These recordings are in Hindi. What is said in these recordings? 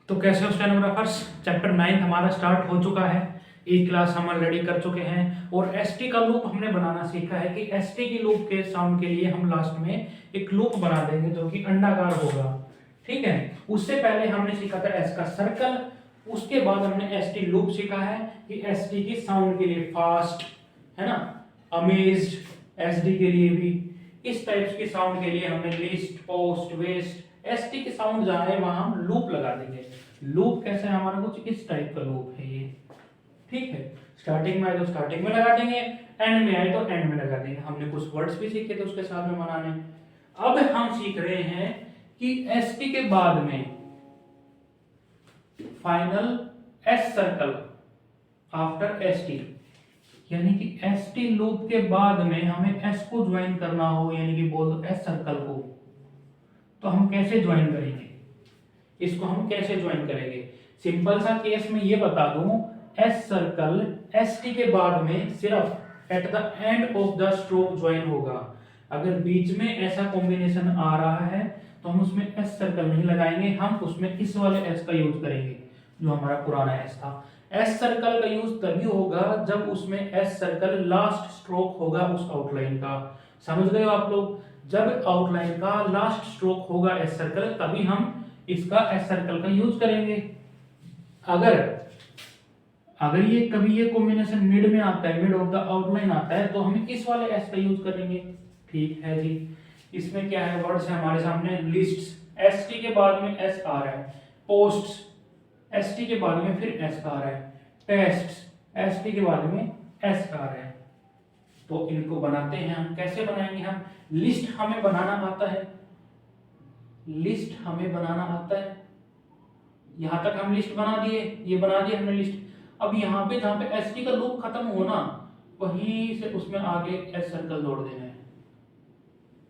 तो कैसे हो स्टेनोग्राफर्स। चैप्टर 9 हमारा स्टार्ट हो चुका है। एक क्लास हम ऑलरेडी कर चुके हैं और एसटी का लूप हमने बनाना सीखा है कि एसटी की लूप के साउंड के लिए हम लास्ट में एक लूप बना देंगे जो कि अंडाकार होगा। ठीक है, उससे पहले हमने सीखा था एस का सर्कल। उसके बाद हमने एसटी लूप सीखा है कि एसटी की साउंड के लिए फास्ट है ना, अमेज्ड, एसडी के लिए भी इस टाइप्स की साउंड के लिए हमने लिस्ट, पोस्ट, वेस्ट, एसटी की साउंड जहां है वहां हम लूप लगा देंगे। लूप कैसा है हमारा, कुछ इस टाइप का लूप है ये। ठीक है, स्टार्टिंग में आए तो स्टार्टिंग में लगा देंगे, एंड में आए तो एंड में लगा देंगे। हमने कुछ वर्ड्स भी सीखे थे उसके साथ में बनाने। अब हम सीख रहे हैं कि एसटी के बाद में final S circle after ST, यानी कि एसटी लूप के बाद में हमें एस को ज्वाइन करना हो, यानी कि बोल दो एस सर्कल को, तो हम कैसे ज्वाइन करेंगे, इसको हम कैसे ज्वाइन करेंगे। सिंपल सा केस में ये बता दूं, एस सर्कल एस टी के बाद में सिर्फ at the end of the stroke join होगा। अगर बीच में ऐसा कॉम्बिनेशन आ रहा है तो हम उसमें एस सर्कल नहीं लगाएंगे, हम उसमें इस वाले एस का यूज करेंगे जो हमारा पुराना एस था। एस सर्कल का यूज तभी होगा जब उसमें एस सर्कल लास्ट स्ट्रोक होगा उस आउटलाइन का। समझ गए हो आप लोग, जब आउटलाइन का लास्ट स्ट्रोक होगा एस सर्कल तभी हम इसका एस सर्कल का यूज करेंगे। अगर अगर ये कभी ये कॉम्बिनेशन मिड में आता है, मिड ऑफ द आउटलाइन आता है, तो हम इस वाले एस का यूज करेंगे। ठीक है जी, इसमें क्या है, वर्ड्स है हमारे सामने, लिस्ट्स एस टी के बाद में एस आ रहा है, पोस्ट्स एस टी के बाद में फिर एस आ रहा है, टेस्ट्स एस टी के बाद में एस आ रहा है। तो इनको बनाते हैं हम, कैसे बनाएंगे हम, लिस्ट हमें बनाना आता है, लिस्ट हमें बनाना आता है। यहां तक हम लिस्ट बना दिए, ये बना दिए हमने लिस्ट। अब यहाँ पे जहां पे एस टी का लूप खत्म हो ना, वहीं से उसमें आगे एस सर्कल जोड़ देना है,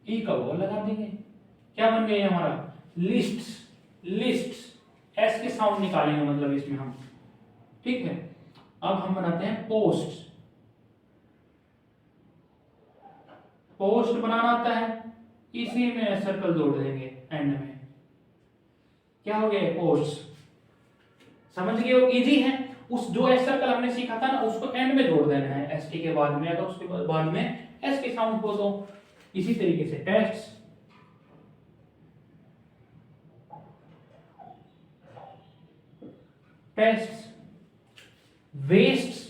ई का वो लगा देंगे। क्या बन गया हमारा, लिस्ट्स, लिस्ट्स एस की साउंड निकालेंगे मतलब इसमें हम। ठीक है, अब हम बनाते हैं पोस्ट। पोस्ट बनाना आता है, इसी में एस सर्कल जोड़ देंगे एंड में, क्या हो गया पोस्ट। समझ गए हो, इजी है। उस जो एस सर्कल हमने सीखा था ना उसको एंड में जोड़ देना है एस टी के बाद में, अगर उसके बाद में एस की साउंड हो तो इसी तरीके से tests, tests, wests,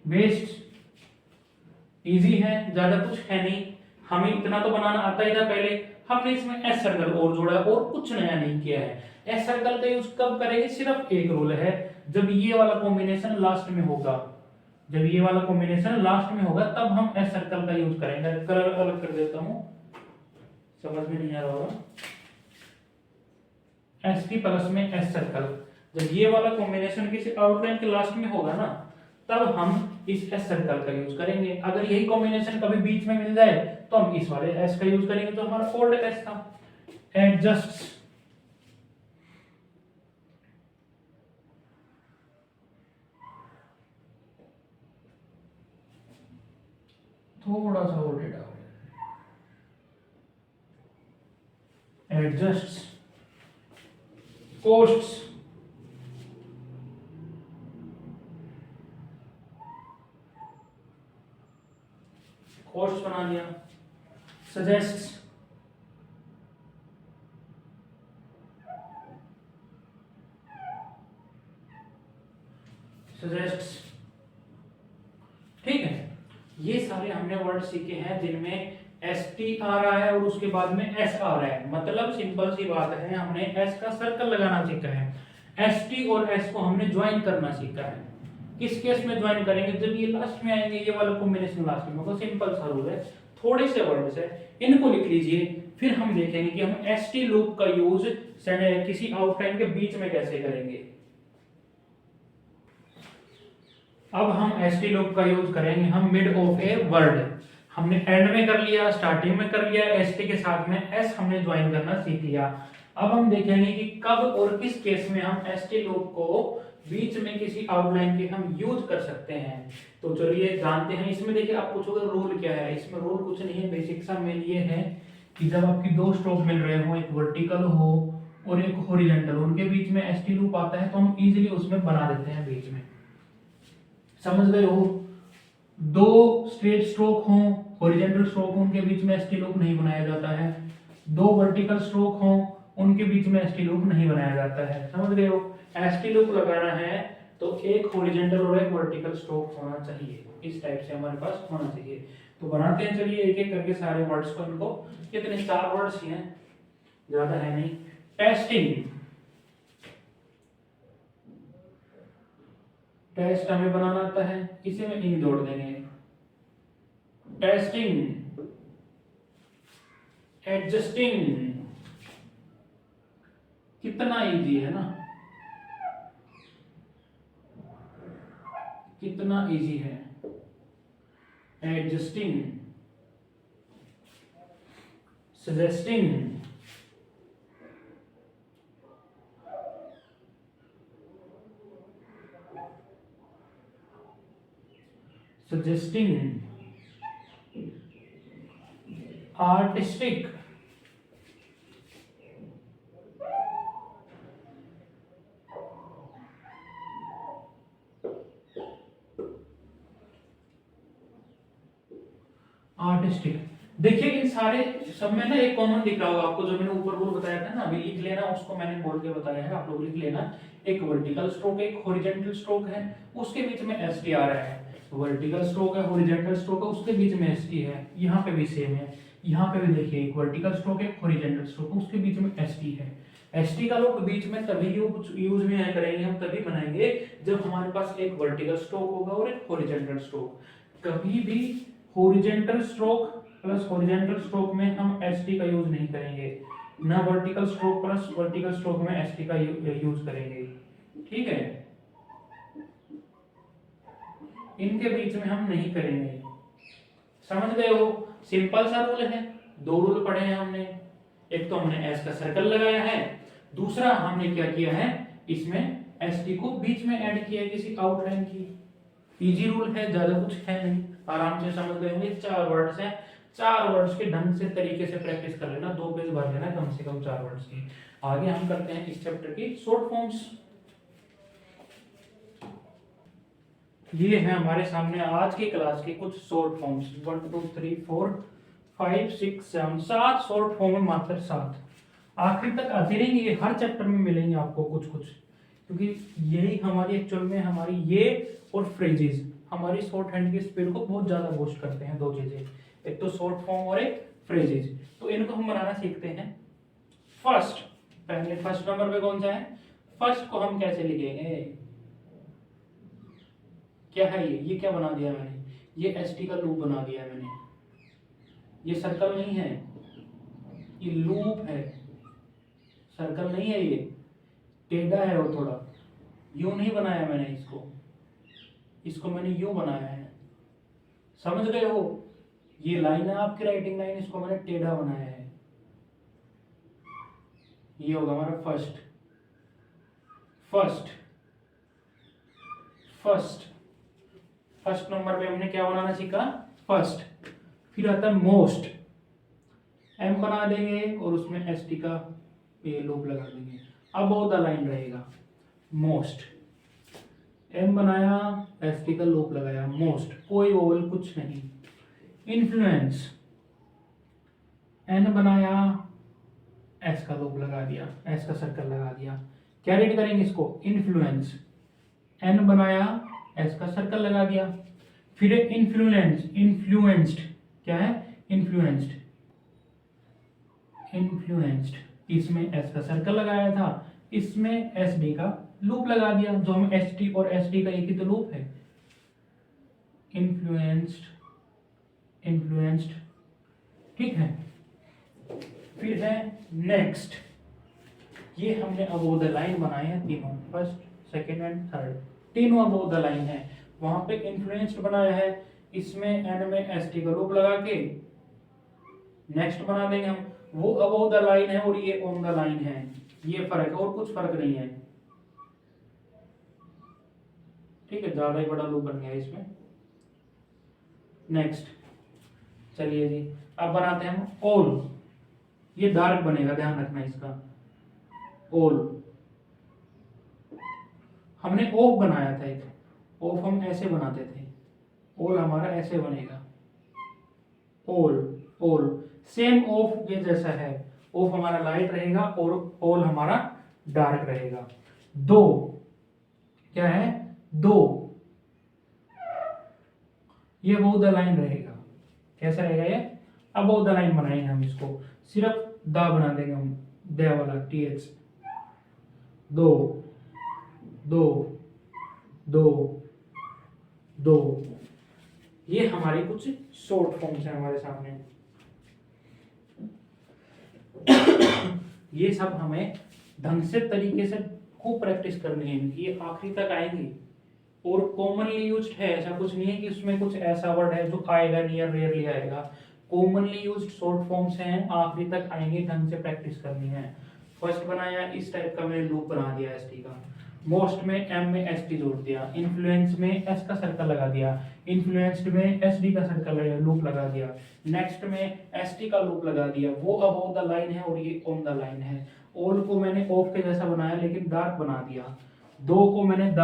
west. Easy है, ज्यादा कुछ है नहीं, हमें इतना तो बनाना आता ही था पहले। हमने इसमें एस सर्कल और जोड़ा है और कुछ नया नहीं किया है। एस सर्कल का यूज कब करेंगे, सिर्फ एक रूल है, जब ये वाला कॉम्बिनेशन लास्ट में होगा। जब ये वाला कॉम्बिनेशन लास्ट में होगा तब हम एस सर्कल का यूज करेंगे। कलर अलग कर देता हूं, समझ में नहीं आ रहा होगा। एस टी प्लस में एस सर्कल, जब ये वाला कॉम्बिनेशन किसी आउटलाइन के लास्ट में होगा ना तब हम इस एस सर्कल का यूज करेंगे। अगर यही कॉम्बिनेशन कभी बीच में मिल जाए तो हम इस वाले एस का यूज करेंगे, तो हमारा ओल्ड एस था। एडजस्ट, थोड़ा सा old down, adjust, posts, post बना लिया, सजेस्ट, सजेस्ट। ठीक है, ये सारे हमने वर्ड सीखे हैं जिनमें एस टी आ रहा है और उसके बाद में एस आ रहा है। मतलब सिंपल सी बात है, हमने एस का सर्कल लगाना सीखा है, एस टी और एस को हमने ज्वाइन करना सीखा है। किस केस में ज्वाइन करेंगे, जब ये लास्ट में आएंगे, ये वाला कॉम्बिनेशन लास्ट में होगा। सिंपल सा रूल है, थोड़े से वर्ड्स है, इनको लिख लीजिए, फिर हम देखेंगे कि हम एस टी लूप का यूज किसी आउटलाइन के बीच में कैसे करेंगे। अब हम एस टी लूप का यूज करेंगे हम मिड ऑफ ए वर्ड। हमने एंड में कर लिया, स्टार्टिंग में कर लिया, एस टी के साथ में एस हमने ज्वाइन करना सीख लिया। अब हम देखेंगे कि कब और किस केस में हम एस टी लूप को बीच में किसी आउटलाइन के हम यूज कर सकते हैं। तो चलिए जानते हैं। इसमें देखिए आप पूछोगे रूल क्या है, इसमें रूल कुछ नहीं है, बेसिक सा मेन ये है कि जब आपकी दो स्ट्रोक मिल रहे हो, एक वर्टिकल हो और एक हॉरिजॉन्टल, उनके बीच में एसटी लूप आता है तो हम इजीली उसमें बना देते हैं बीच में। समझ गए हो? दो स्ट्रेट स्ट्रोक हो, हॉरिजॉन्टल स्ट्रोक हो, उनके बीच में एसटी लूप नहीं बनाया जाता है। दो वर्टिकल स्ट्रोक हो, उनके बीच में एसटी लूप नहीं बनाया जाता है। समझ गए हो? एसटी लूप लगाना है तो एक हॉरिजॉन्टल और एक वर्टिकल स्ट्रोक होना चाहिए, इस टाइप से हमारे पास होना चाहिए। तो बनाते हैं, चलिए एक एक करके सारे वर्ड्स को। इनको कितने 4 वर्ड्स ही हैं, ज्यादा है नहीं। टेस्टिंग, टेस्ट हमें बनाना आता है, इसे में इन जोड़ देंगे। टेस्टिंग, एडजस्टिंग, कितना इजी है ना, कितना इजी है। Adjusting, suggesting, suggesting, artistic, artistic. देखिए इन सारे सब में ना एक कॉमन दिख रहा होगा आपको, जो मैंने ऊपर बोल बताया था ना, अभी लिख लेना, उसको मैंने बोल के बताया है, आप लोग लिख लेना। एक वर्टिकल स्ट्रोक, एक हॉरिजॉन्टल स्ट्रोक है, उसके बीच में एसटी आ रहा है। वर्टिकल स्ट्रोक है, हॉरिजॉन्टल स्ट्रोक है, उसके बीच में एसटी है। यहाँ पे भी सेम है, यहाँ पे भी देखिए एक वर्टिकल स्ट्रोक है, हॉरिजॉन्टल स्ट्रोक है, उसके बीच में एसटी है। एसटी का लोग बीच में तभी यूज में करेंगे, हम तभी बनाएंगे जब हमारे पास एक वर्टिकल स्ट्रोक होगा और एक हॉरिजॉन्टल स्ट्रोक। कभी भी horizontal stroke plus horizontal stroke में हम एसटी का यूज नहीं करेंगे, ना vertical stroke plus vertical stroke में एसटी का यूज करेंगे। ठीक है, इनके बीच में हम नहीं करेंगे। समझ गए हो? सिंपल सा रूल है, 2 रूल पढ़े हैं हमने। एक तो हमने एस का सर्कल लगाया है, दूसरा हमने क्या किया है, इसमें एसटी को बीच में ऐड किया है किसी आउटलाइन की। इजी रूल है, ज्यादा कुछ है नहीं, आराम से समझ गए होंगे। 4 वर्ड्स हैं, 4 वर्ड्स के ढंग से तरीके से प्रैक्टिस कर लेना, 2 पेज भर लेना कम से कम 4 वर्ड्स की। आगे हम करते हैं इस चैप्टर की शॉर्ट फॉर्म्स। ये है हमारे सामने आज की क्लास के कुछ शॉर्ट फॉर्म्स। 1 2 3 4 5 6 7 7 शॉर्ट फॉर्म है, मात्र 7। आखिर तक आती रहेंगे, ये हर चैप्टर में मिलेंगे आपको कुछ कुछ, क्योंकि यही हमारी एक्चुअल में हमारी ये और फ्रेजेस हमारी शॉर्ट हैंड की स्पीड को बहुत ज्यादा बूस्ट करते हैं। 2 चीजें, एक तो शॉर्ट फॉर्म और एक फ्रेजेस। तो इनको हम बनाना सीखते हैं। फर्स्ट, पहले फर्स्ट नंबर पे कौन सा है? फर्स्ट को हम कैसे लिखेंगे? क्या है ये क्या बना दिया मैंने? ये एसटी का लूप बना दिया मैंने। ये सर्कल नहीं है, ये लूप है, सर्कल नहीं है। ये टेढ़ा है और थोड़ा, यूं नहीं बनाया मैंने इसको, इसको मैंने यूं बनाया है। समझ गए हो? ये लाइन है आपकी राइटिंग लाइन, इसको मैंने टेढ़ा बनाया है। ये होगा हमारा first. First first first number पे हमने क्या बनाना सीखा? फर्स्ट। फिर आता है मोस्ट, एम बना देंगे और उसमें एस टी का ये लूप लगा देंगे, अबव द लाइन रहेगा। मोस्ट, एम बनाया, एस टी का लूप लगाया, मोस्ट, कोई वोवल कुछ नहीं। इन्फ्लुएंस, एन बनाया, एस का लूप लगा दिया, एस का सर्कल लगा दिया। क्या रीड करेंगे इसको? इन्फ्लुएंस, एन बनाया, एस का सर्कल लगा दिया। फिर इन्फ्लुएंस, इन्फ्लुएंस्ड, क्या है? इन्फ्लुएंस्ड, इन्फ्लुएंस्ड, इसमें एस का सर्कल लगाया था, इसमें एस डी का लूप लगा दिया, जो हम एस टी और एस डी का एक ही तो लूप है। इन्फ्लुएंस्ड, इन्फ्लुएंस्ड, ठीक है। फिर है नेक्स्ट, ये हमने अबोव द लाइन बनाए हैं तीनों, फर्स्ट सेकेंड एंड थर्ड, तीनों अबोव द लाइन है। वहां पे इन्फ्लुएंस्ड बनाया है, इसमें एन में एस टी का लूप लगा के नेक्स्ट बना देंगे हम। वो अबोव द लाइन है और ये ऑन द लाइन है, ये फर्क है और कुछ फर्क नहीं है। ठीक है, ज्यादा ही बड़ा लूप बन गया इसमें। नेक्स्ट चलिए जी, अब बनाते हैं हम ऑल। ये डार्क बनेगा, ध्यान रखना इसका। ऑल हमने ऑफ बनाया था, एक ऑफ हम ऐसे बनाते थे, ऑल हमारा ऐसे बनेगा। ऑल ऑल सेम ऑफ ये जैसा है, ऑफ हमारा लाइट रहेगा और ऑल हमारा डार्क रहेगा। दो क्या है, दो, ये अबोव द लाइन रहेगा। कैसा रहेगा ये, अबोव द लाइन बनाएंगे हम इसको, सिर्फ दा बना देंगे हम, दे वाला टीएच। दो दो दो दो, ये हमारी कुछ शॉर्ट फॉर्म्स है हमारे सामने। ये सब हमें ढंग से तरीके से खूब प्रैक्टिस करनी है, ये आखिरी तक आएंगी। और कॉमनली यूज्ड है, ऐसा कुछ नहीं है कि उसमें कुछ ऐसा वर्ड है जो आएगा नहीं या रेयरली आएगा। कॉमनली यूज्ड शॉर्ट फॉर्म्स हैं, आखिरी तक आएंगे, ढंग से प्रैक्टिस करनी है। फर्स्ट बनाया इस टाइप का मैंने लूप बना दिया एसटी का। मोस्ट में एम में एस टी जोड़ दिया, इन्फ्लुएंस में एस का सर्कल लगा दिया, इन्फ्लुएंस्ड में एस डी का सर्कल लूप लगा दिया, नेक्स्ट में एस टी का लूप लगा दिया। वो अबोव द लाइन है और ये ऑन द लाइन है। ऑल को मैंने ऑफ के जैसा बनाया लेकिन डार्क बना दिया। दो को मैंने द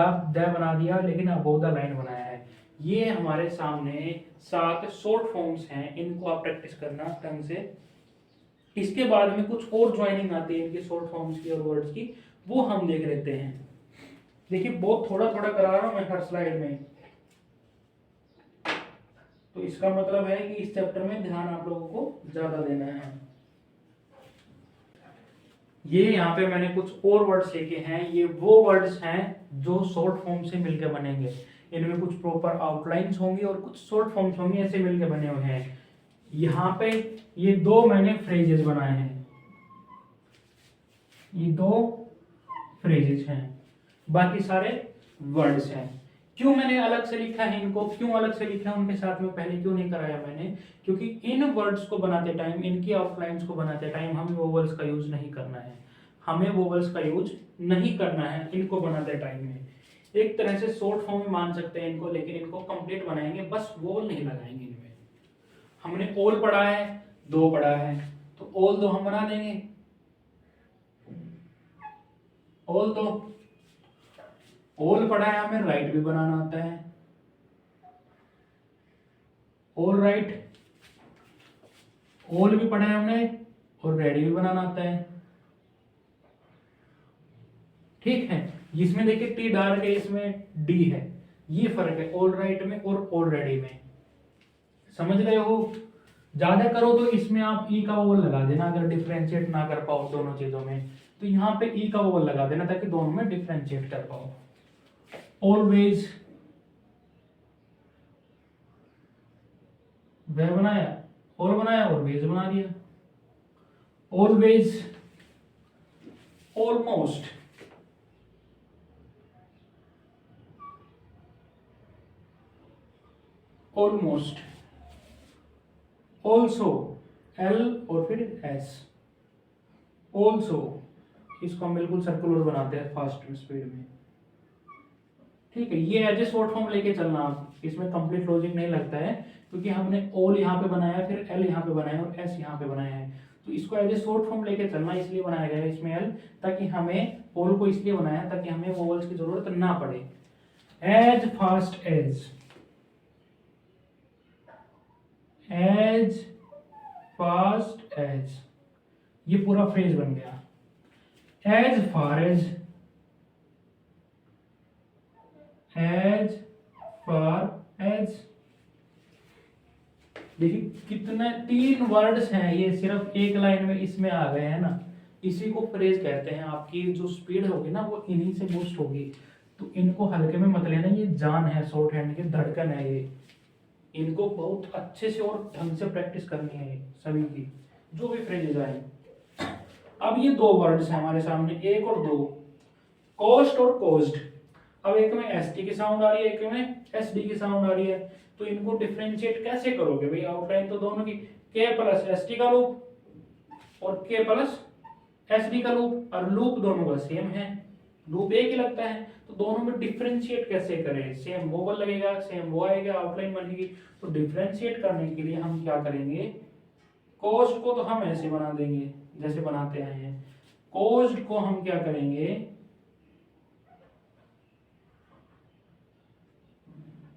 बना दिया लेकिन अबोव द लाइन बनाया है। ये हमारे सामने 7 शॉर्ट फॉर्म्स हैं, इनको आप प्रैक्टिस करना ढंग से। इसके बाद में कुछ और ज्वाइनिंग आती है इनके शॉर्ट फॉर्म्स की और वर्ड्स की, वो हम देख लेते हैं। देखिए बहुत थोड़ा थोड़ा करा रहा हूं मैं हर स्लाइड में, तो इसका मतलब है कि इस चैप्टर में ध्यान आप लोगों को ज्यादा देना है। ये यहाँ पे मैंने कुछ और वर्ड्स लिखे हैं, ये वो वर्ड्स हैं जो शॉर्ट फॉर्म से मिलकर बनेंगे। इनमें कुछ प्रॉपर आउटलाइंस होंगी और कुछ शॉर्ट फॉर्म्स होंगे, ऐसे मिलकर बने हुए हैं। यहाँ पे ये दो मैंने फ्रेजेस बनाए हैं, ये दो फ्रेजेस हैं, बाकी सारे वर्ड्स हैं। क्यों मैंने अलग से लिखा है इनको, क्यों अलग से लिखा है उनके साथ में, पहले क्यों नहीं कराया मैंने, क्योंकि इन वर्ड्स को बनाते टाइम, इनकी आउटलाइंस को बनाते टाइम हमें वोवेल्स का यूज नहीं करना है, हमें वोवेल्स का यूज नहीं करना है इनको बनाते टाइम में। एक तरह से शॉर्ट फॉर्म में मान सकते हैं इनको, लेकिन इनको कंप्लीट बनाएंगे, बस वोवेल नहीं लगाएंगे इनमें। हमने ऑल पढ़ा है, दो पढ़ा है, तो ऑल दो हम बना देंगे, ऑल दो। ऑल पढ़ा है हमें, राइट भी बनाना आता है, ऑल राइट। ऑल भी पढ़ा है हमने और रेडी भी बनाना आता है, ठीक है। जिसमें देखिए टी डार्क है, इसमें डी है, ये फर्क है ऑल राइट में और ऑल रेडी में, समझ रहे हो। ज्यादा करो तो इसमें आप ई का वोवल लगा देना, अगर डिफरेंशिएट ना कर पाओ दोनों चीजों में, तो यहाँ पे ई का वोवल लगा देना ताकि दोनों में डिफरेंशिएट कर पाओ। ऑलवेज वह बनाया, और बनाया, ऑलवेज बना दिया। Always, almost, almost, also, L और फिर एस, ऑल्सो। इसको हम बिल्कुल सर्कुलर बनाते हैं फास्ट स्पीड में, ठीक है। ये एज ए शॉर्ट फॉर्म लेके चलना आप, इसमें कंप्लीट लॉजिक नहीं लगता है, क्योंकि हमने ऑल यहाँ पे बनाया, फिर एल यहाँ पे बनाया और एस यहाँ पे बनाया है, तो इसको एज ए शॉर्ट फॉर्म लेके चलना, इसलिए बनाया गया है इसमें एल, ताकि हमें ऑल को इसलिए बनाया ताकि हमें वोवेल्स की जरूरत ना पड़े। As fast as, as fast as, ये पूरा फ्रेज बन गया। As far as, as far as. देखिए कितने 3 वर्ड्स हैं, ये सिर्फ एक लाइन में इसमें आ गए हैं ना, इसी को फ्रेज कहते हैं। आपकी जो स्पीड होगी ना वो इन्हीं से बूस्ट होगी, तो इनको हल्के में मत लेना, ये जान है शॉर्ट हैंड की, धड़कन है ये, इनको बहुत अच्छे से और ढंग से प्रैक्टिस करनी है सभी की, जो भी फ्रेजेज आए। अब ये 2 वर्ड्स हैं हमारे सामने, एक और दो, कॉस्ट और कॉस्ट। अब एक में एस टी की साउंड आ रही है, एक में एस डी की साउंड आ रही है, तो इनको डिफरेंशिएट कैसे करोगे भाई। आउटलाइन तो दोनों की, के प्लस एस टी का लूप और के प्लस एस डी का लूप, और लूप दोनों का सेम है, लूप एक ही लगता है, तो दोनों में डिफरेंशिएट कैसे करें, सेम वोवल लगेगा, सेम वो आएगा, आउटलाइन बनेगी। तो डिफरेंशिएट करने के लिए हम क्या करेंगे, कोस्ट को तो हम ऐसे बना देंगे जैसे बनाते आए हैं, कोस्ट को हम क्या करेंगे,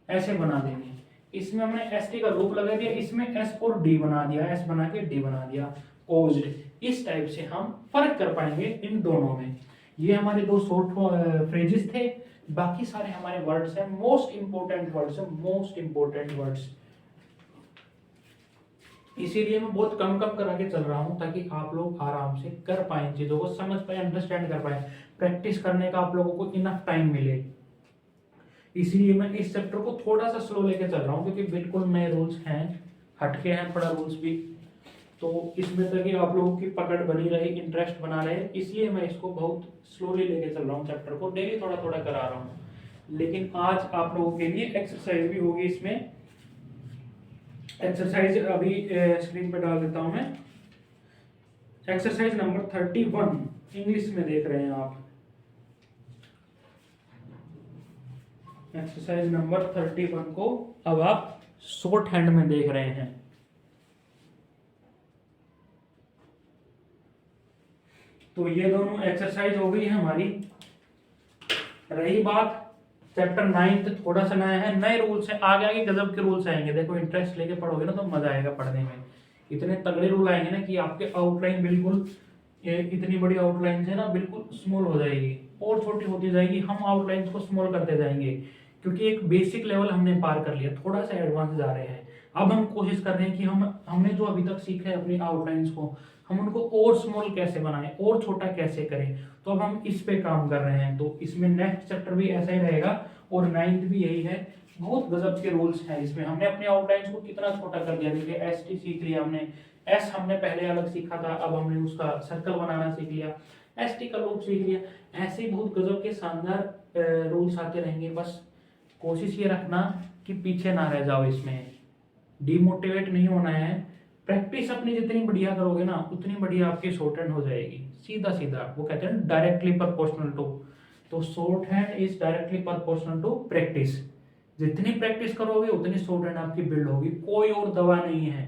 ऐसे बना देंगे। इसमें हमने एस टी का लूप लगा दिया, इसमें एस और डी बना दिया, एस बना के डी बना दिया, कोज्ड। इस टाइप से हम फर्क कर पाएंगे इन दोनों में। ये हमारे दो शॉर्ट फ्रेजेस थे, बाकी सारे हमारे वर्ड्स हैं, मोस्ट इंपोर्टेंट वर्ड्स हैं, मोस्ट इंपोर्टेंट वर्ड्स। इसीलिए मैं बहुत कम कम करा के चल रहा हूं ताकि आप लोग आराम से कर पाए, चीजों को समझ पाए, अंडरस्टैंड कर पाए, प्रैक्टिस करने का आप लोगों को इनफ टाइम मिले। इसीलिए मैं इस चैप्टर को थोड़ा सा स्लो लेके चल रहा हूँ, क्योंकि बिल्कुल नए रूल्स हैं, हटके हैं थोड़ा रूल्स भी, तो इसमें तक कि आप लोगों की पकड़ बनी रहे, इंटरेस्ट बना रहे, इसलिए मैं इसको बहुत स्लोली लेके चल रहा हूँ चैप्टर को, डेली थोड़ा थोड़ा करा रहा हूँ। लेकिन आज आप लोगों के लिए एक्सरसाइज भी होगी इसमें। एक्सरसाइज अभी स्क्रीन पे डाल देता हूँ मैं। एक्सरसाइज नंबर 31 इंग्लिश में देख रहे हैं आप। एक्सरसाइज नंबर 31 को अब आप शॉर्ट हैंड में देख रहे हैं। तो ये दोनों एक्सरसाइज हो गई है हमारी। रही बात चैप्टर 9 थोड़ा सा नया है, नए रूल्स है, आगे आगे गजब के रूल्स आएंगे। देखो इंटरेस्ट लेके पढ़ोगे ना तो मजा आएगा पढ़ने में। इतने तगड़े रूल आएंगे ना कि आपके आउटलाइन बिल्कुल इतनी बड़ी आउटलाइन है ना बिल्कुल स्मॉल हो जाएगी और छोटी होती जाएगी। हम आउटलाइन को स्मॉल करते जाएंगे क्योंकि एक बेसिक लेवल हमने पार कर लिया, थोड़ा सा एडवांस जा रहे हैं। अब हम कोशिश कर रहे हैं कि हमने जो अभी तक सीखा है अपनी आउटलाइंस को, हम उनको और स्मॉल कैसे बनाएं, और छोटा कैसे करें। तो अब हम इस पे काम कर रहे हैं। तो इसमें नेक्स्ट चैप्टर भी ऐसा ही रहेगा और 9th भी यही है। बहुत गजब के रूल्स हैं इसमें। हमने अपनी आउटलाइंस को कितना छोटा कर दिया। देखिए एस टी सीख लिया हमने, एस हमने पहले अलग सीखा था, अब हमने उसका सर्कल बनाना सीख लिया, एस टी का लूप सीख लिया। ऐसे ही बहुत गजब के शानदार रूल्स आते रहेंगे। बस कोशिश ये रखना कि पीछे ना रह जाओ, इसमें डिमोटिवेट नहीं होना है। प्रैक्टिस अपनी जितनी बढ़िया करोगे ना उतनी बढ़िया आपकी शॉर्ट हैंड हो जाएगी। सीधा सीधा वो कहते हैं डायरेक्टली प्रोपोर्शनल टू। तो short hand is directly proportional to practice. जितनी प्रैक्टिस करोगे उतनी शॉर्ट हैंड आपकी बिल्ड होगी। कोई और दवा नहीं है,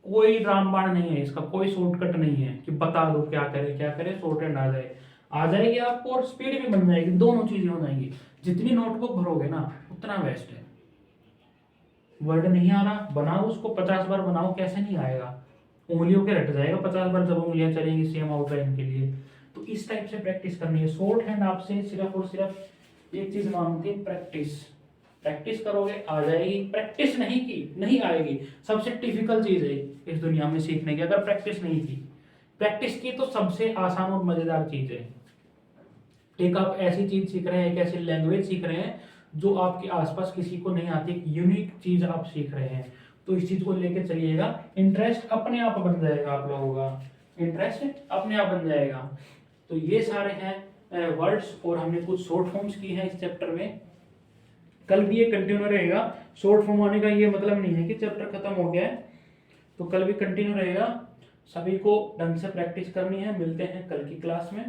कोई रामबाण नहीं है, इसका कोई शॉर्टकट नहीं है कि बता दो क्या करे शॉर्ट हैंड आ जाएगी आपको, और स्पीड भी बन जाएगी। दोनों चीजें हो जाएंगी। जितनी नोटबुक भरोगे ना उतना बेस्ट है। वर्ड नहीं आ रहा, बनाओ उसको 50 बार बनाओ, कैसे नहीं आएगा, उंगलियों के रट जाएगा 50 बार जब उंगलियां चलेंगी सेम आउटलाइन के लिए। तो इस टाइप से प्रैक्टिस करनी है। शॉर्ट हैंड आपसे सिर्फ और सिर्फ एक चीज मांगती है, प्रैक्टिस। प्रैक्टिस करोगे आ जाएगी, प्रैक्टिस नहीं की नहीं आएगी। सबसे डिफिकल्ट चीज है इस दुनिया में सीखने की, अगर प्रैक्टिस नहीं की। प्रैक्टिस की तो सबसे आसान और मजेदार चीज है। एक आप ऐसी चीज सीख रहे हैं, एक ऐसी लैंग्वेज सीख रहे हैं जो आपके आसपास किसी को नहीं आती, एक यूनिक चीज आप सीख रहे हैं। तो इस चीज को लेके चलिएगा, इंटरेस्ट अपने आप बन जाएगा आप लोगों का, इंटरेस्ट अपने आप बन जाएगा। तो ये सारे हैं वर्ड्स, और हमने कुछ शॉर्ट फॉर्म्स की हैं इस चैप्टर में। कल भी ये कंटिन्यू रहेगा। शॉर्ट फॉर्म आने का ये मतलब नहीं है कि चैप्टर खत्म हो गया है, तो कल भी कंटिन्यू रहेगा। सभी को ढंग से प्रैक्टिस करनी है। मिलते हैं कल की क्लास में।